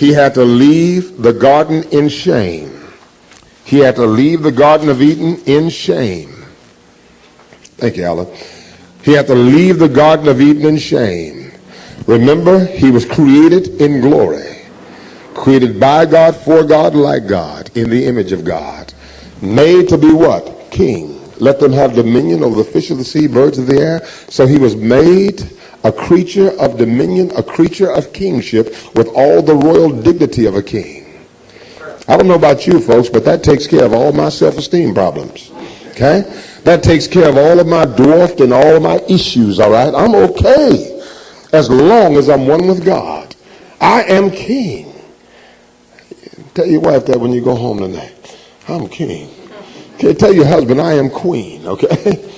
He had to leave the garden in shame. He had to leave the Garden of Eden in shame. Thank you, Alan. He had to leave the Garden of Eden in shame. Remember, he was created in glory. Created by God, for God, like God, in the image of God. Made to be what? King. Let them have dominion over the fish of the sea, birds of the air. So he was made a creature of dominion, a creature of kingship with all the royal dignity of a king. I don't know about you folks, but that takes care of all my self-esteem problems. Okay? That takes care of all of my dwarfed and all of my issues, all right? I'm okay as long as I'm one with God. I am king. Tell your wife that when you go home tonight. I'm king. Okay, tell your husband I am queen, okay?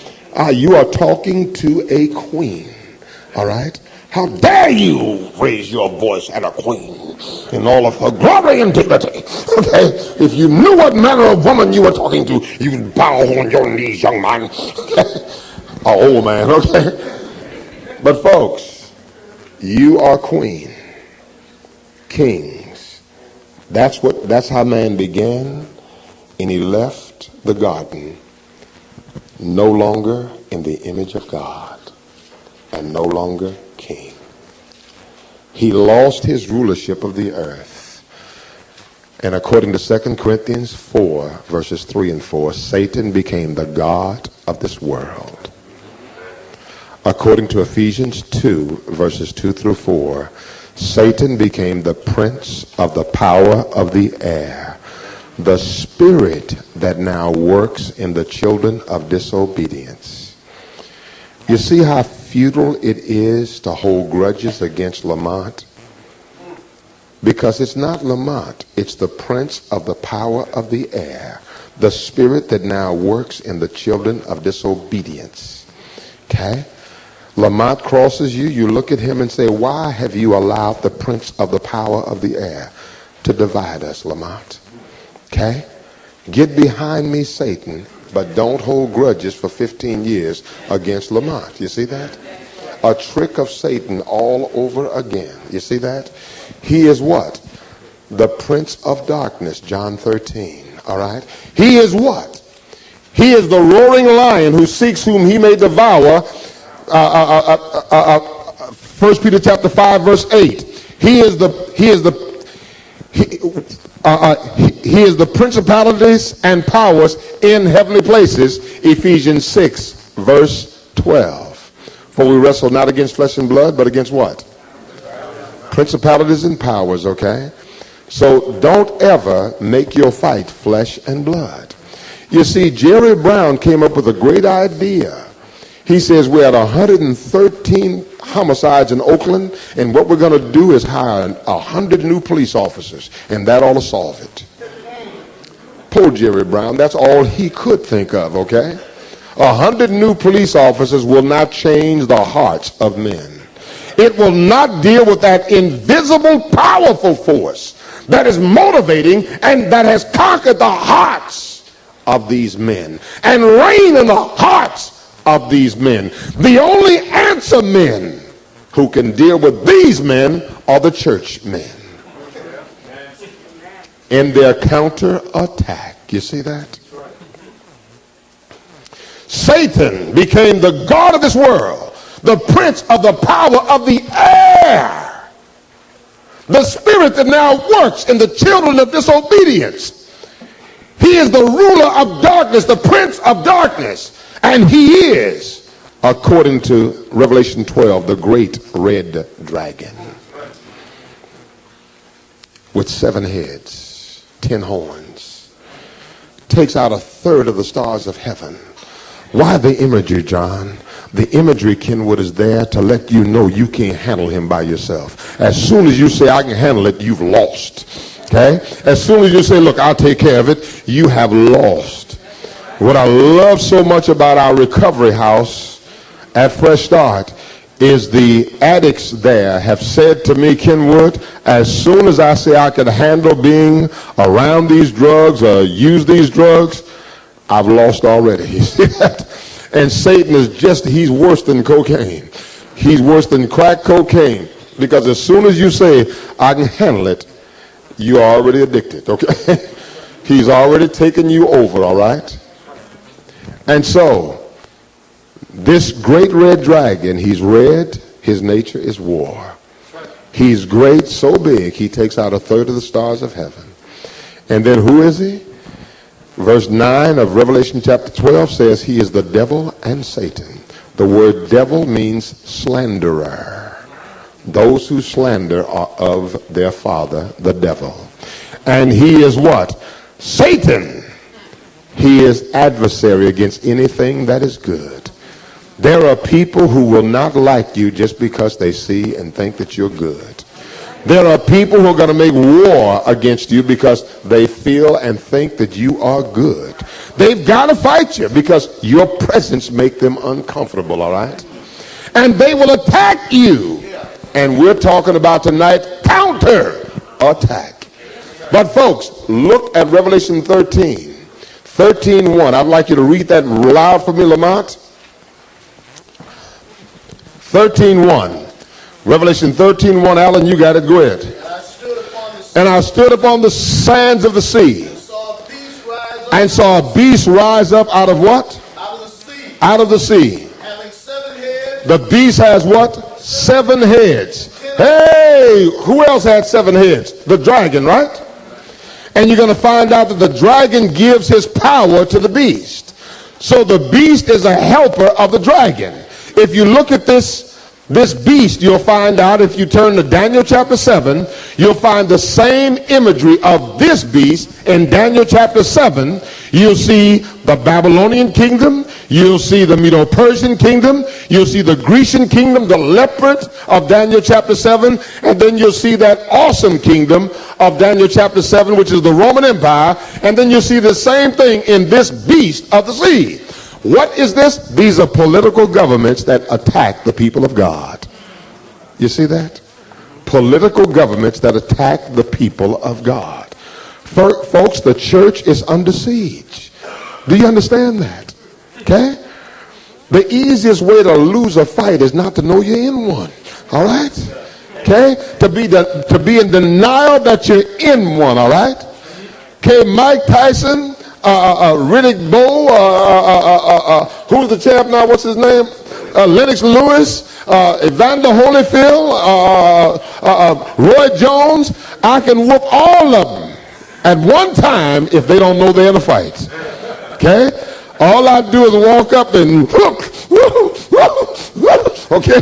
You are talking to a queen. All right? How dare you raise your voice at a queen in all of her glory and dignity? Okay? If you knew what manner of woman you were talking to, you would bow on your knees, young man. Okay? Old man, okay? But folks, you are queen. Kings. That's how man began, and he left the garden no longer in the image of God. And no longer king. He lost his rulership of the earth. And according to 2 Corinthians 4, verses 3 and 4, Satan became the god of this world. According to Ephesians 2, verses 2 through 4, Satan became the prince of the power of the air, the spirit that now works in the children of disobedience. You see how futile it is to hold grudges against Lamont? Because it's not Lamont, it's the prince of the power of the air, the spirit that now works in the children of disobedience. Okay? Lamont crosses you, you look at him and say, why have you allowed the prince of the power of the air to divide us, Lamont? Okay? Get behind me, Satan. But don't hold grudges for 15 years against Lamont. You see that? A trick of Satan all over again. You see that? He is what? The prince of darkness, John 13. All right? He is what? He is the roaring lion who seeks whom he may devour. 1 Peter chapter 5, verse 8. He is the principalities and powers in heavenly places, Ephesians 6, verse 12. For we wrestle not against flesh and blood, but against what? Principalities and powers, okay? So don't ever make your fight flesh and blood. You see, Jerry Brown came up with a great idea. He says we had 113 homicides in Oakland, and what we're going to do is hire 100 new police officers, and that ought to solve it. Poor Jerry Brown, that's all he could think of, okay? 100 new police officers will not change the hearts of men. It will not deal with that invisible, powerful force that is motivating and that has conquered the hearts of these men and reign in the hearts of these men. The only answer men who can deal with these men are the church men. In their counterattack. You see that? Satan became the god of this world, the prince of the power of the air, the spirit that now works in the children of disobedience. He is the ruler of darkness, the prince of darkness, and he is, according to Revelation 12, the great red dragon with 7 heads, 10 horns, takes out 1/3 of the stars of heaven. Why the imagery, John? The imagery, Kinwood, is there to let you know you can't handle him by yourself. As soon as you say, I can handle it, you've lost. Okay? As soon as you say, look, I'll take care of it, you have lost. What I love so much about our recovery house at Fresh Start is the addicts there have said to me, Kinwood, as soon as I say I can handle being around these drugs or use these drugs, I've lost already. You see that? And Satan is he's worse than cocaine. He's worse than crack cocaine. Because as soon as you say, I can handle it, you're already addicted, okay? He's already taken you over, all right? And so, this great red dragon, he's red, his nature is war. He's great, so big, he takes out a third of the stars of heaven. And then who is he? Verse 9 of Revelation chapter 12 says he is the devil and Satan. The word devil means slanderer. Those who slander are of their father, the devil. And he is what? Satan. He is adversary against anything that is good. There are people who will not like you just because they see and think that you're good. There are people who are going to make war against you because they feel and think that you are good. They've got to fight you because your presence makes them uncomfortable, all right? And they will attack you. And we're talking about tonight counter attack. But folks, look at Revelation 13:1. I'd like you to read that loud for me, Lamont. 13:1. Revelation 13:1. Alan, you got it. Go ahead. And I stood upon the sands of the sea and saw a beast rise up out of what? Out of the sea. Out of the sea. Having 7 heads. The beast has what? 7 heads. Hey, who else had 7 heads? The dragon, right? And you're going to find out that the dragon gives his power to the beast. So the beast is a helper of the dragon. If you look at this beast, you'll find out, if you turn to Daniel chapter 7, you'll find the same imagery of this beast in Daniel chapter 7. You'll see the Babylonian kingdom, you'll see the Medo-Persian kingdom, you'll see the Grecian kingdom, the leopard of Daniel chapter 7, and then you'll see that awesome kingdom of Daniel chapter 7, which is the Roman Empire, and then you'll see the same thing in this beast of the sea. What is this? These are political governments that attack the people of God. You see that? Political governments that attack the people of God. Folks, the church is under siege. Do you understand that? Okay? The easiest way to lose a fight is not to know you're in one. All right? Okay? To be in denial that you're in one. All right? Okay, Mike Tyson, Riddick Bowe, who's the champ now? What's his name? Lennox Lewis, Evander Holyfield, Roy Jones. I can whoop all of them at one time if they don't know they're in a fight. Okay? All I do is walk up and okay,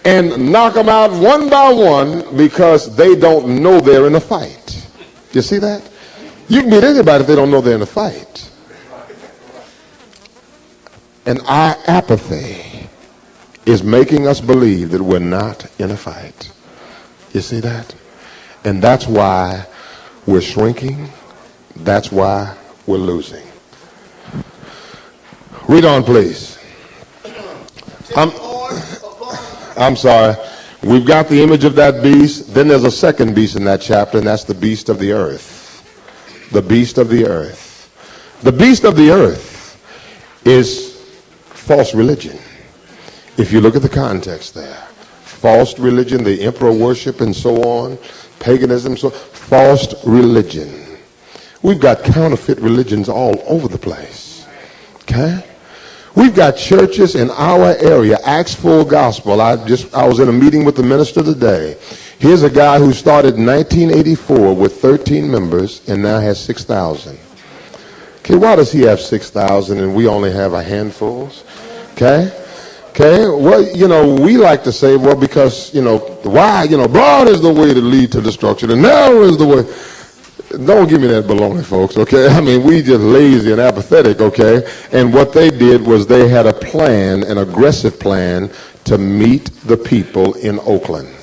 and knock them out one by one because they don't know they're in a fight. You see that? You can beat anybody if they don't know they're in a fight. And our apathy is making us believe that we're not in a fight. You see that? And that's why we're shrinking. That's why we're losing. Read on, please. I'm sorry. We've got the image of that beast. Then there's a second beast in that chapter, and that's the beast of the earth. The beast of the earth. The beast of the earth is false religion. If you look at the context there. False religion, the emperor worship and so on. Paganism, so false religion. We've got counterfeit religions all over the place. Okay? We've got churches in our area, Acts Full Gospel. I was in a meeting with the minister today. Here's a guy who started in 1984 with 13 members and now has 6,000. Okay, why does he have 6,000 and we only have a handful? Okay? Okay, well, we like to say, well, because, why, broad is the way to lead to destruction and narrow is the way. Don't give me that baloney, folks, okay? I mean, we just lazy and apathetic, okay? And what they did was they had a plan, an aggressive plan, to meet the people in Oakland.